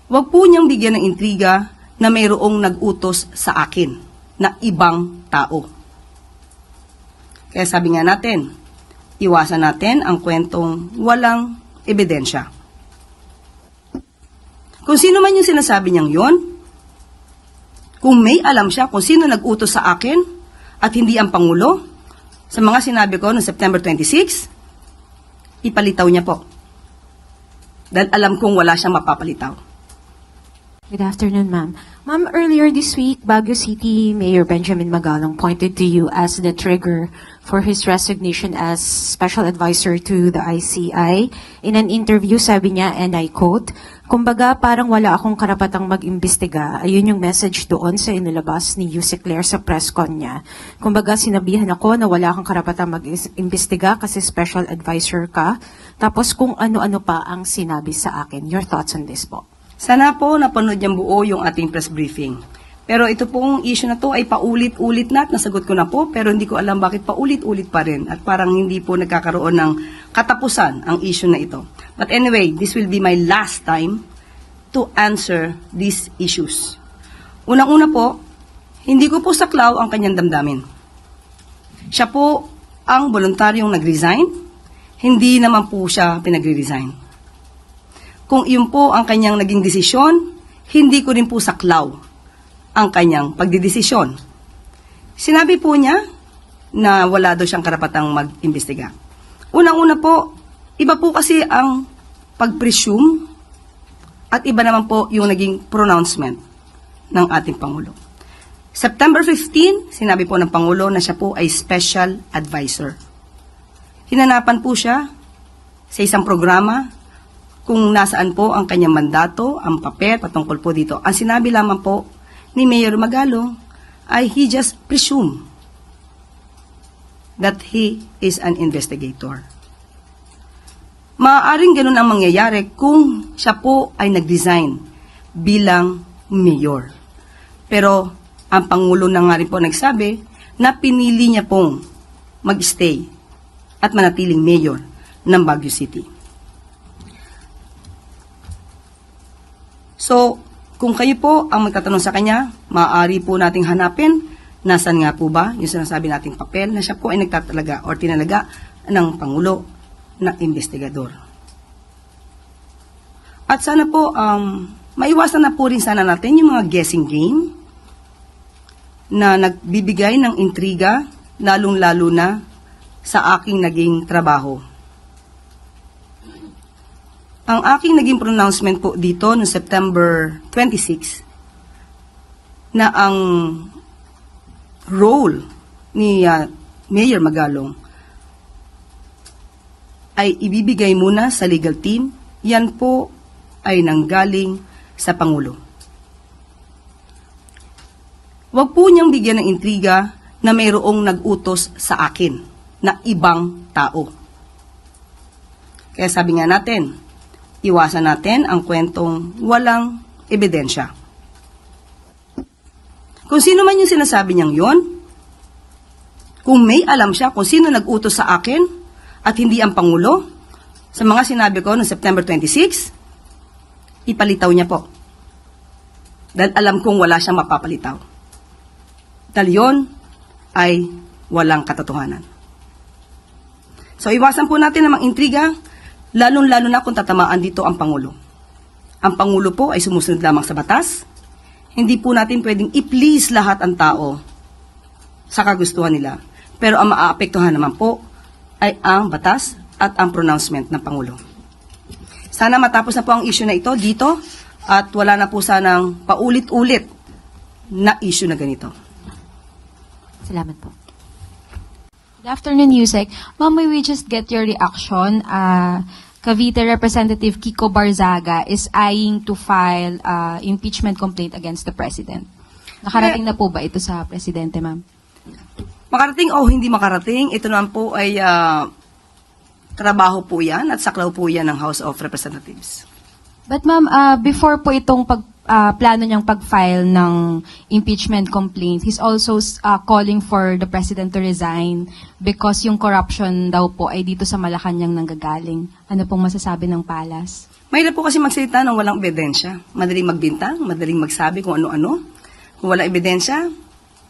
Huwag po niyang bigyan ng intriga na mayroong nag-utos sa akin na ibang tao. Kaya sabi nga natin, iwasan natin ang kwentong walang ebidensya. Kung sino man yung sinasabi niyang yon, kung may alam siya kung sino nag-utos sa akin at hindi ang Pangulo, sa mga sinabi ko noong September 26, ipalitaw niya po. Dahil alam kong wala siyang mapapalitaw. Good afternoon, ma'am. Ma'am, earlier this week, Baguio City Mayor Benjamin Magalong pointed to you as the trigger for his resignation as Special Advisor to the ICI. In an interview, sabi niya, and I quote, "Kumbaga, parang wala akong karapatang mag-imbestiga." Ayun yung message doon sa inilabas ni Yusek Claire sa press con niya. Kumbaga, sinabihan ako na wala akong karapatang mag-imbestiga kasi Special Advisor ka. Tapos kung ano-ano pa ang sinabi sa akin. Your thoughts on this po? Sana po napanood niyang buo yung ating press briefing. Pero ito pong issue na to ay paulit-ulit na at nasagot ko na po, pero hindi ko alam bakit paulit-ulit pa rin at parang hindi po nagkakaroon ng katapusan ang issue na ito. But anyway, this will be my last time to answer these issues. Unang-una po, hindi ko po saklaw ang kanyang damdamin. Siya po ang voluntaryong nag-resign, hindi naman po siya pinagre-resign. Kung iyon po ang kanyang naging desisyon, hindi ko rin po saklaw ang kanyang pagdidesisyon. Sinabi po niya na wala daw siyang karapatang mag-imbestiga. Unang-una po, iba po kasi ang pag-presume at iba naman po yung naging pronouncement ng ating Pangulo. September 15, sinabi po ng Pangulo na siya po ay Special Advisor. Hinanapan po siya sa isang programa kung nasaan po ang kanyang mandato, ang papel patungkol po dito. Ang sinabi lamang po ni Mayor Magalong ay he just presumed that he is an investigator. Maaaring ganun ang mangyayari kung siya po ay nag-resign bilang mayor. Pero ang Pangulo na nga rin po nagsabi na pinili niya pong mag-stay at manatiling mayor ng Baguio City. So, kung kayo po ang magtatanong sa kanya, maaari po nating hanapin nasan nga po ba yung sinasabi nating papel na siya po ay nagtatalaga o tinalaga ng Pangulo na investigador. At sana po, maiwasan na po rin sana natin yung mga guessing game na nagbibigay ng intriga, lalong-lalo na sa aking naging trabaho. Ang aking naging pronouncement po dito noong September 26 na ang role ni Mayor Magalong ay ibibigay muna sa legal team, yan po ay nanggaling sa Pangulo. Huwag po niyang bigyan ng intriga na mayroong nag-utos sa akin na ibang tao. Kaya sabi nga natin, iwasan natin ang kwentong walang ebidensya. Kung sino man yung sinasabi niyang yon, kung may alam siya kung sino nag-utos sa akin at hindi ang Pangulo, sa mga sinabi ko noong September 26, ipalitaw niya po. Dahil alam kong wala siyang mapapalitaw. Dahil yon ay walang katotohanan. So iwasan po natin ang mga intriga, lalong-lalo na kung tatamaan dito ang Pangulo. Ang Pangulo po ay sumusunod lamang sa batas. Hindi po natin pwedeng i-please lahat ang tao sa kagustuhan nila. Pero ang maaapektuhan naman po ay ang batas at ang pronouncement ng Pangulo. Sana matapos na po ang issue na ito dito at wala na po sanang paulit-ulit na issue na ganito. Salamat po. Good afternoon, Yusek. Ma'am, may we just get your reaction? Cavite Representative Kiko Barzaga is eyeing to file impeachment complaint against the President. Nakarating na po ba ito sa Presidente, ma'am? Makarating o hindi makarating, ito naman po ay trabaho po yan at saklaw po yan ng House of Representatives. But ma'am, before po itong plano niyang pag-file ng impeachment complaint, he's also calling for the President to resign because yung corruption daw po ay dito sa Malacanang nanggagaling. Ano pong masasabi ng Palas? Mahirap po kasi magsalita ng walang ebidensya. Madaling magbintang, madaling magsabi kung ano-ano. Kung walang ebidensya,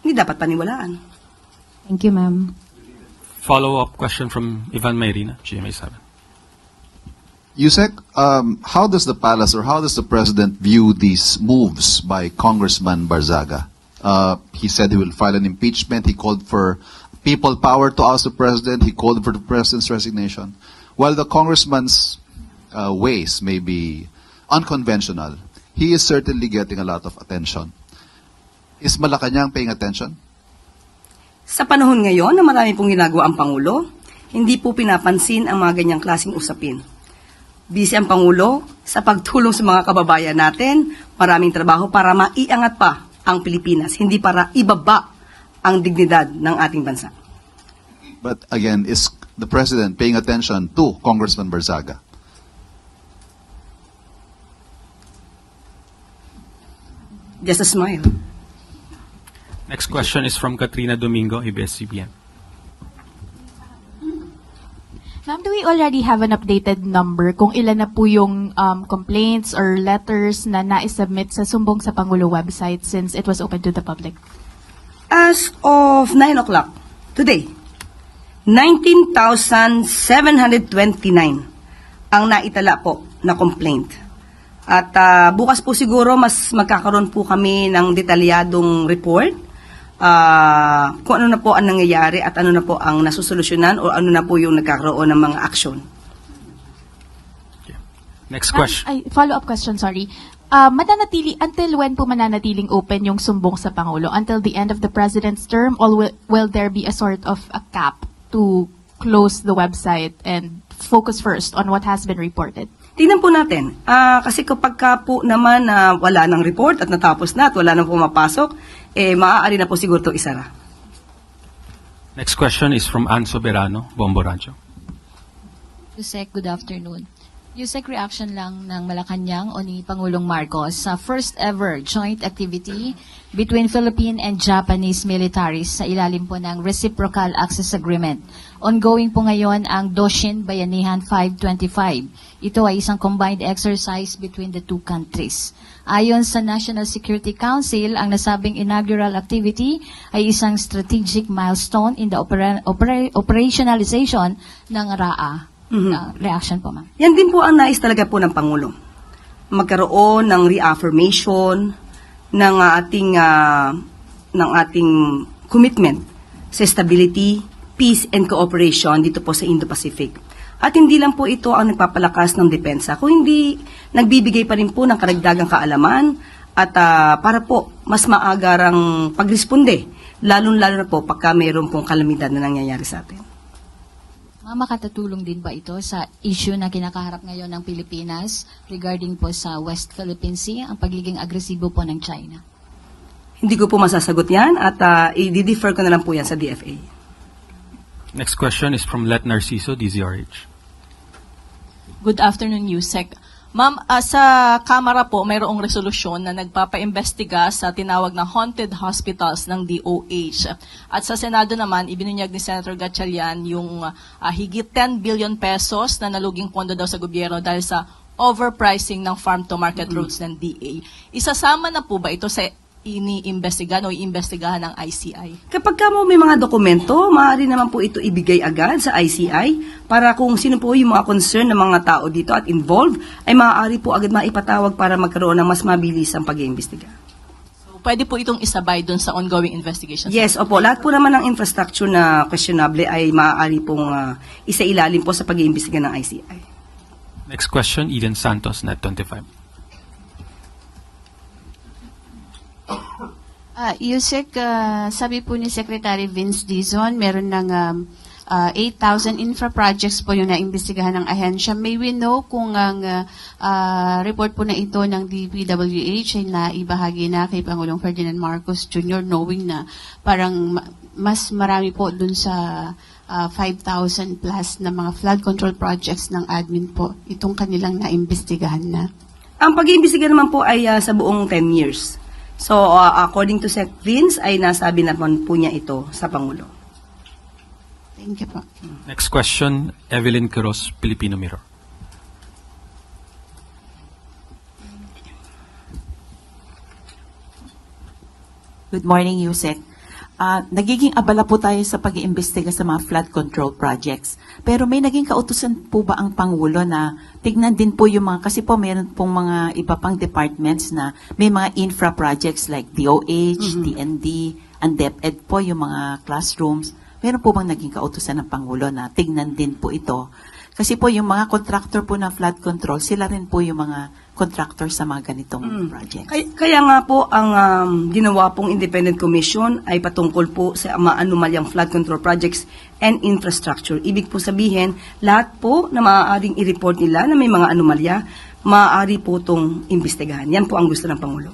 hindi dapat paniwalaan. Thank you, ma'am. Follow-up question from Ivan Mayrina, GMA7. Yusek, how does the palace or how does the president view these moves by Congressman Barzaga? He said he will file an impeachment. He called for people power to oust the president. He called for the president's resignation. While the congressman's ways may be unconventional, he is certainly getting a lot of attention. Is Malacanang paying attention? Sa panahon ngayon na marami pong ginagawa ang Pangulo, hindi po pinapansin ang mga ganyang klaseng usapin. Busy ang Pangulo sa pagtulong sa mga kababayan natin, maraming trabaho para maiangat pa ang Pilipinas, hindi para ibaba ang dignidad ng ating bansa. But again, is the president paying attention to Congressman Barzaga? Just a smile. Next question is from Katrina Domingo, ABS-CBN. Ma'am, do we already have an updated number kung ilan na po yung complaints or letters na naisubmit sa Sumbong sa Pangulo website since it was open to the public? As of 9 o'clock today, 19,729 ang naitala po na complaint. At bukas po siguro mas magkakaroon po kami ng detalyadong report kung ano na po ang nangyayari at ano na po ang nasusolusyonan o ano na po yung nagkakaroon ng mga aksyon. Next question. Follow-up question, sorry. Mananatili, until when po mananatiling open yung Sumbong sa Pangulo? Until the end of the President's term, or will there be a sort of a cap to close the website and focus first on what has been reported? Tingnan po natin. Kasi kapag ka po naman wala ng report at natapos na at wala nang pumapasok, maaari na po siguro ito isara. Next question is from Ann Soberano, Bombo Rancho. Yusek, good afternoon. Yusek, reaction lang ng Malacanang o ni Pangulong Marcos sa first ever joint activity between Philippine and Japanese militaries sa ilalim po ng Reciprocal Access Agreement. Ongoing po ngayon ang Doshin Bayanihan 525. Ito ay isang combined exercise between the two countries. Ayon sa National Security Council, ang nasabing inaugural activity ay isang strategic milestone in the operationalization ng RAA. Reaction po, ma'am. Yan din po ang nais talaga po ng Pangulo. Magkaroon ng reaffirmation ng ating commitment sa stability, peace and cooperation dito po sa Indo-Pacific. At hindi lang po ito ang nagpapalakas ng depensa, kung hindi nagbibigay pa rin po ng karagdagang kaalaman at para po mas maagarang pagresponde, lalong-lalo na po pagka mayroon pong kalamidad na nangyayari sa atin. Makatutulong din ba ito sa issue na kinakaharap ngayon ng Pilipinas regarding po sa West Philippine Sea, ang pagiging agresibo po ng China? Hindi ko po masasagot yan at i-defer ko na lang po yan sa DFA. Next question is from Let Narciso, DZRH. Good afternoon, Yusek. Ma'am, sa Kamara po, mayroong resolusyon na nagpapaimbestiga sa tinawag na haunted hospitals ng DOH. At sa Senado naman, ibinunyag ni Senator Gatchalian yung higit 10 billion pesos na naluging pondo daw sa gobyerno dahil sa overpricing ng farm-to-market roads ng DA. Isasama na po ba ito sa iniimbestigahan o iimbestigahan ng ICI? Kapag ka mo may mga dokumento, maaari naman po ito ibigay agad sa ICI para kung sino po yung mga concern ng mga tao dito at involved, ay maaari po agad maipatawag para magkaroon ng mas mabilis ang pag-iimbestiga. So, pwede po itong isabay dun sa ongoing investigations? Yes, opo. Lahat po naman ng infrastructure na questionable ay maaari pong isailalim po sa pag-iimbestiga ng ICI. Next question, Eden Santos, Net25. Yusek, sabi po ni Secretary Vince Dizon, meron ng 8,000 infra projects po yung naimbestigahan ng ahensya. May we know kung ang report po na ito ng DPWH ay naibahagi na kay Pangulong Ferdinand Marcos Jr. knowing na parang mas marami po dun sa 5,000 plus na mga flood control projects ng admin po, itong kanilang naimbestigahan na. Ang pag-iimbestiga naman po ay sa buong 10 years. So, according to Sec Vince, ay nasabi naman po niya ito sa Pangulo. Thank you po. Next question, Evelyn Quiroz, Filipino Mirror. Good morning, Yusek. Nagiging abala po tayo sa pag-iimbestiga sa mga flood control projects. Pero may naging kautusan po ba ang Pangulo na tignan din po yung mga, kasi po meron pong mga iba pang departments na may mga infra projects like DOH, DND, and DepEd po yung mga classrooms. Meron po bang naging kautusan ng Pangulo na tignan din po ito? Kasi po yung mga contractor po ng flood control, sila rin po yung mga contractor sa mga ganitong projects. Kaya nga po ang ginawa pong Independent Commission ay patungkol po sa mga anomalyang flood control projects and infrastructure. Ibig po sabihin, lahat po na maaaring i-report nila na may mga anomalya, maaari po itong imbestigahan. Yan po ang gusto ng Pangulo.